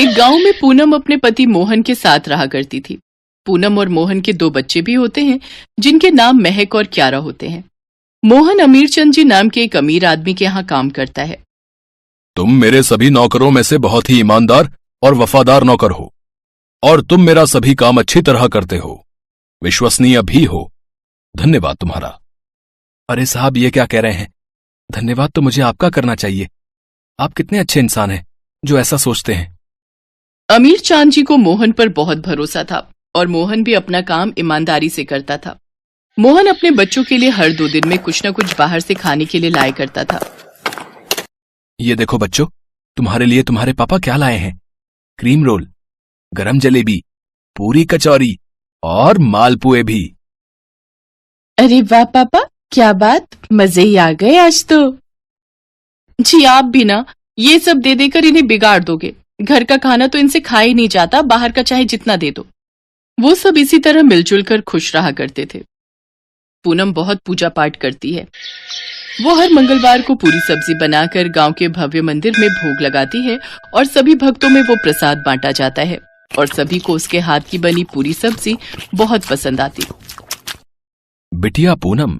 एक गांव में पूनम अपने पति मोहन के साथ रहा करती थी। पूनम और मोहन के 2 बच्चे भी होते हैं जिनके नाम महक और क्यारा होते हैं। मोहन अमीरचंद जी नाम के एक अमीर आदमी के यहाँ काम करता है। तुम मेरे सभी नौकरों में से बहुत ही ईमानदार और वफादार नौकर हो और तुम मेरा सभी काम अच्छी तरह करते हो, विश्वसनीय भी हो। धन्यवाद तुम्हारा। अरे साहब, ये क्या कह रहे हैं? धन्यवाद तो मुझे आपका करना चाहिए। आप कितने अच्छे इंसान हैं जो ऐसा सोचते हैं। अमीर चांद जी को मोहन पर बहुत भरोसा था और मोहन भी अपना काम ईमानदारी से करता था। मोहन अपने बच्चों के लिए हर 2 दिन में कुछ न कुछ बाहर से खाने के लिए लाया करता था। ये देखो बच्चों, तुम्हारे लिए तुम्हारे पापा क्या लाए हैं। क्रीम रोल, गरम जलेबी, पूरी कचौरी और मालपुए भी। अरे वाह पापा, क्या बात, मजे ही आ गए आज तो। जी आप भी ना, ये सब दे देकर इन्हें बिगाड़ दोगे। घर का खाना तो इनसे खा ही नहीं जाता, बाहर का चाहे जितना दे दो। वो सब इसी तरह मिलजुल कर खुश रहा करते थे। पूनम बहुत पूजा पाठ करती है। वो हर मंगलवार को पूरी सब्जी बनाकर गांव के भव्य मंदिर में भोग लगाती है और सभी भक्तों में वो प्रसाद बांटा जाता है और सभी को उसके हाथ की बनी पूरी सब्जी बहुत पसंद आती। बिटिया पूनम,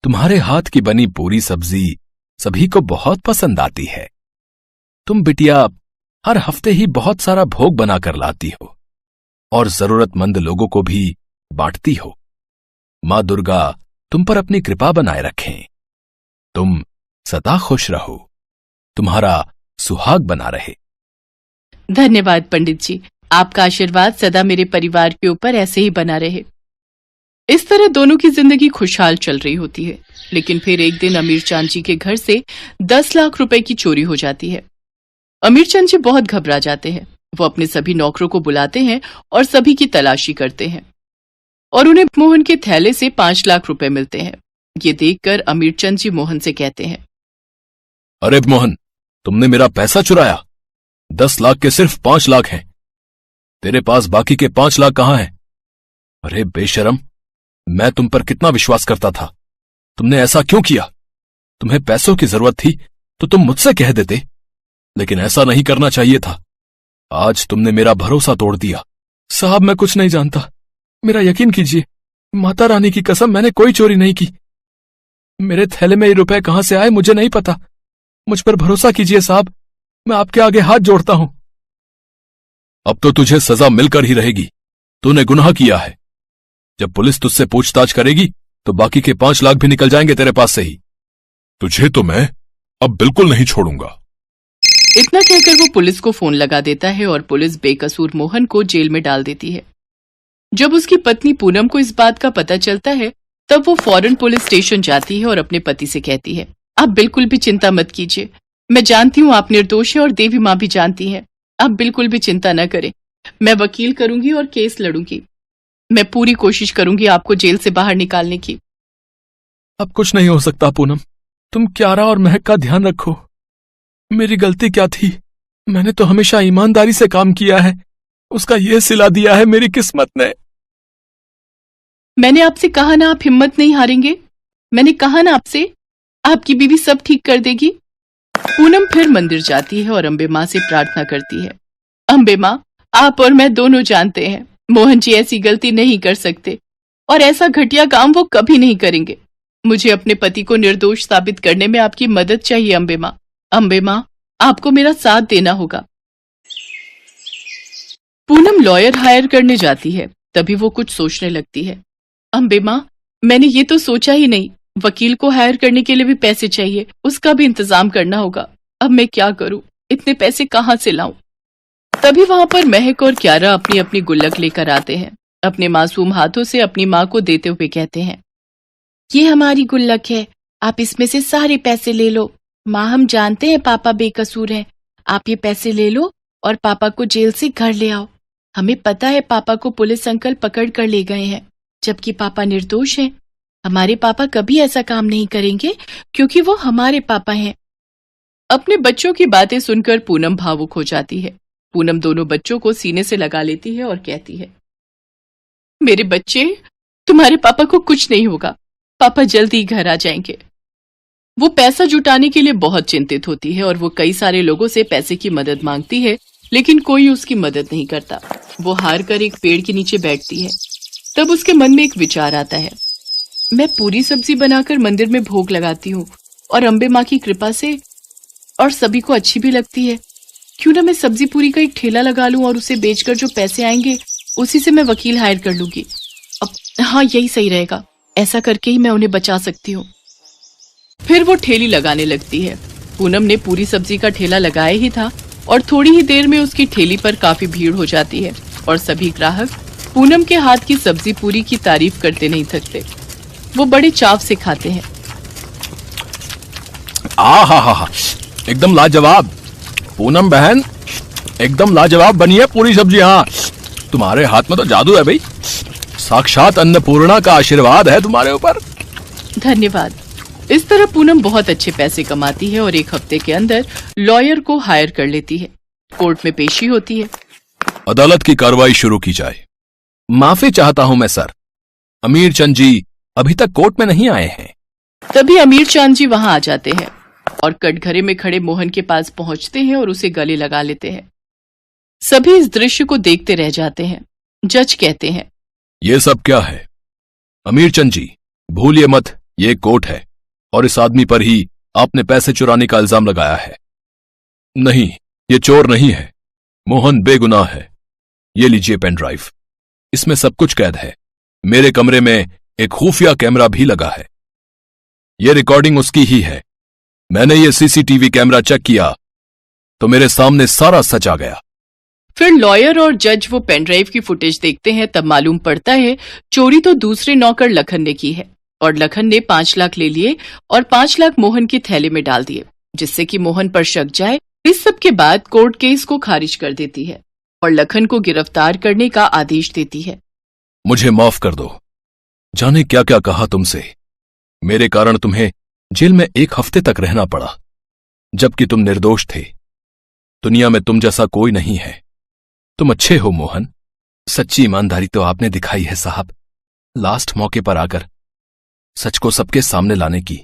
तुम्हारे हाथ की बनी पूरी सब्जी सभी को बहुत पसंद आती है। तुम बिटिया हर हफ्ते ही बहुत सारा भोग बनाकर लाती हो और जरूरतमंद लोगों को भी बांटती हो। मां दुर्गा तुम पर अपनी कृपा बनाए रखें। तुम सदा खुश रहो, तुम्हारा सुहाग बना रहे। धन्यवाद पंडित जी, आपका आशीर्वाद सदा मेरे परिवार के ऊपर ऐसे ही बना रहे। इस तरह दोनों की जिंदगी खुशहाल चल रही होती है। लेकिन फिर एक दिन अमीरचंद जी के घर से 10 लाख रुपए की चोरी हो जाती है। अमीरचंद जी बहुत घबरा जाते हैं। वो अपने सभी नौकरों को बुलाते हैं और सभी की तलाशी करते हैं और उन्हें मोहन के थैले से 5 लाख रुपए मिलते हैं। ये देखकर अमीरचंद जी मोहन से कहते हैं, अरे मोहन, तुमने मेरा पैसा चुराया। 10 लाख के सिर्फ 5 लाख हैं। तेरे पास बाकी के 5 लाख कहां हैं? अरे बेशरम, मैं तुम पर कितना विश्वास करता था। तुमने ऐसा क्यों किया? तुम्हें पैसों की जरूरत थी तो तुम मुझसे कह देते, लेकिन ऐसा नहीं करना चाहिए था। आज तुमने मेरा भरोसा तोड़ दिया। साहब, मैं कुछ नहीं जानता, मेरा यकीन कीजिए। माता रानी की कसम, मैंने कोई चोरी नहीं की। मेरे थैले में ये रुपए कहां से आए मुझे नहीं पता। मुझ पर भरोसा कीजिए साहब, मैं आपके आगे हाथ जोड़ता हूं। अब तो तुझे सजा मिलकर ही रहेगी। तूने गुनाह किया है। जब पुलिस तुझसे पूछताछ करेगी तो बाकी के 5 लाख भी निकल जाएंगे तेरे पास से ही। तुझे तो मैं अब बिल्कुल नहीं छोड़ूंगा। इतना कहकर वो पुलिस को फोन लगा देता है और पुलिस बेकसूर मोहन को जेल में डाल देती है। जब उसकी पत्नी पूनम को इस बात का पता चलता है तब वो फौरन पुलिस स्टेशन जाती है और अपने पति से कहती है, आप बिल्कुल भी चिंता मत कीजिए। मैं जानती हूँ आप निर्दोष हैं और देवी माँ भी जानती है। आप बिल्कुल भी चिंता न करें। मैं वकील करूंगी और केस लड़ूंगी। मैं पूरी कोशिश करूंगी आपको जेल से बाहर निकालने की। अब कुछ नहीं हो सकता पूनम, तुम क्यारा और महक का ध्यान रखो। मेरी गलती क्या थी? मैंने तो हमेशा ईमानदारी से काम किया है। उसका ये सिला दिया है मेरी किस्मत ने। मैंने आपसे कहा ना आप हिम्मत नहीं हारेंगे। मैंने कहा ना आपसे, आपकी बीवी सब ठीक कर देगी। पूनम फिर मंदिर जाती है और अम्बे माँ से प्रार्थना करती है, अम्बे माँ, आप और मैं दोनों जानते हैं मोहन जी ऐसी गलती नहीं कर सकते और ऐसा घटिया काम वो कभी नहीं करेंगे। मुझे अपने पति को निर्दोष साबित करने में आपकी मदद चाहिए अम्बे माँ। अम्बे माँ, आपको मेरा साथ देना होगा। पूनम लॉयर हायर करने जाती है। तभी वो कुछ सोचने लगती है, अम्बे माँ, मैंने ये तो सोचा ही नहीं। वकील को हायर करने के लिए भी पैसे चाहिए, उसका भी इंतजाम करना होगा। अब मैं क्या करूं? इतने पैसे कहाँ से लाऊं? तभी वहां पर महक और क्यारा अपनी अपनी गुल्लक लेकर आते हैं। अपने मासूम हाथों से अपनी माँ को देते हुए कहते हैं, ये हमारी गुल्लक है, आप इसमें से सारे पैसे ले लो। माँ, हम जानते हैं पापा बेकसूर हैं। आप ये पैसे ले लो और पापा को जेल से घर ले आओ। हमें पता है पापा को पुलिस अंकल पकड़ कर ले गए हैं, जबकि पापा निर्दोष हैं। हमारे पापा कभी ऐसा काम नहीं करेंगे क्योंकि वो हमारे पापा हैं। अपने बच्चों की बातें सुनकर पूनम भावुक हो जाती है। पूनम दोनों बच्चों को सीने से लगा लेती है और कहती है, मेरे बच्चे, तुम्हारे पापा को कुछ नहीं होगा। पापा जल्दी घर आ जाएंगे। वो पैसा जुटाने के लिए बहुत चिंतित होती है और वो कई सारे लोगों से पैसे की मदद मांगती है लेकिन कोई उसकी मदद नहीं करता। वो हार कर एक पेड़ के नीचे बैठती है। तब उसके मन में एक विचार आता है, मैं पूरी सब्जी बनाकर मंदिर में भोग लगाती हूँ और अम्बे माँ की कृपा से और सभी को अच्छी भी लगती है। क्यों ना मैं सब्जी पूरी का एक ठेला लगा लूं और उसे बेचकर जो पैसे आएंगे उसी से मैं वकील हायर कर लूंगी। अब हाँ, यही सही रहेगा। ऐसा करके ही मैं उन्हें बचा सकती हूँ। फिर वो ठेली लगाने लगती है। पूनम ने पूरी सब्जी का ठेला लगाया ही था और थोड़ी ही देर में उसकी ठेली पर काफी भीड़ हो जाती है और सभी ग्राहक पूनम के हाथ की सब्जी पूरी की तारीफ करते नहीं थकते। वो बड़े चाव से खाते हैं। हा, एकदम लाजवाब। पूनम बहन, एकदम लाजवाब बनी है पूरी सब्जी। हाँ, तुम्हारे हाथ में तो जादू है भाई। साक्षात अन्नपूर्णा का आशीर्वाद है तुम्हारे ऊपर। धन्यवाद। इस तरह पूनम बहुत अच्छे पैसे कमाती है और एक हफ्ते के अंदर लॉयर को हायर कर लेती है। कोर्ट में पेशी होती है। अदालत की कार्रवाई शुरू की जाए। माफी चाहता हूं मैं सर, अमीर चंद जी अभी तक कोर्ट में नहीं आए हैं। तभी अमीर चांद जी वहां आ जाते हैं और कटघरे में खड़े मोहन के पास पहुंचते हैं और उसे गले लगा लेते हैं। सभी इस दृश्य को देखते रह जाते हैं। जज कहते हैं, ये सब क्या है? अमीर चंद जी, भूलिए मत, ये कोर्ट है और इस आदमी पर ही आपने पैसे चुराने का इल्जाम लगाया है। नहीं, ये चोर नहीं है, मोहन बेगुनाह है। ये लीजिए पेन ड्राइव, इसमें सब कुछ कैद है। मेरे कमरे में एक खुफिया कैमरा भी लगा है। ये रिकॉर्डिंग उसकी ही है। मैंने ये सीसीटीवी कैमरा चेक किया तो मेरे सामने सारा सच आ गया। फिर लॉयर और जज वो पेनड्राइव की फुटेज देखते हैं। तब मालूम पड़ता है चोरी तो दूसरे नौकर लखन ने की है और लखन ने 5 लाख ले लिए और 5 लाख मोहन के थैले में डाल दिए, जिससे कि मोहन पर शक जाए। इस सब के बाद कोर्ट केस को खारिज कर देती है और लखन को गिरफ्तार करने का आदेश देती है। मुझे माफ कर दो, जाने क्या क्या कहा तुमसे। मेरे कारण तुम्हें जेल में 1 हफ्ते तक रहना पड़ा, जबकि तुम निर्दोष थे। दुनिया में तुम जैसा कोई नहीं है। तुम अच्छे हो मोहन। सच्ची ईमानदारी तो आपने दिखाई है साहब, लास्ट मौके पर आकर सच को सबके सामने लाने की।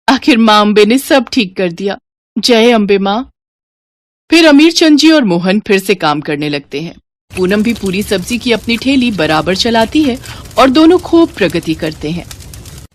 आखिर मां अम्बे ने सब ठीक कर दिया। जय अम्बे मां। फिर अमीर चंद जी और मोहन फिर से काम करने लगते हैं। पूनम भी पूरी सब्जी की अपनी ठेली बराबर चलाती है और दोनों खूब प्रगति करते हैं।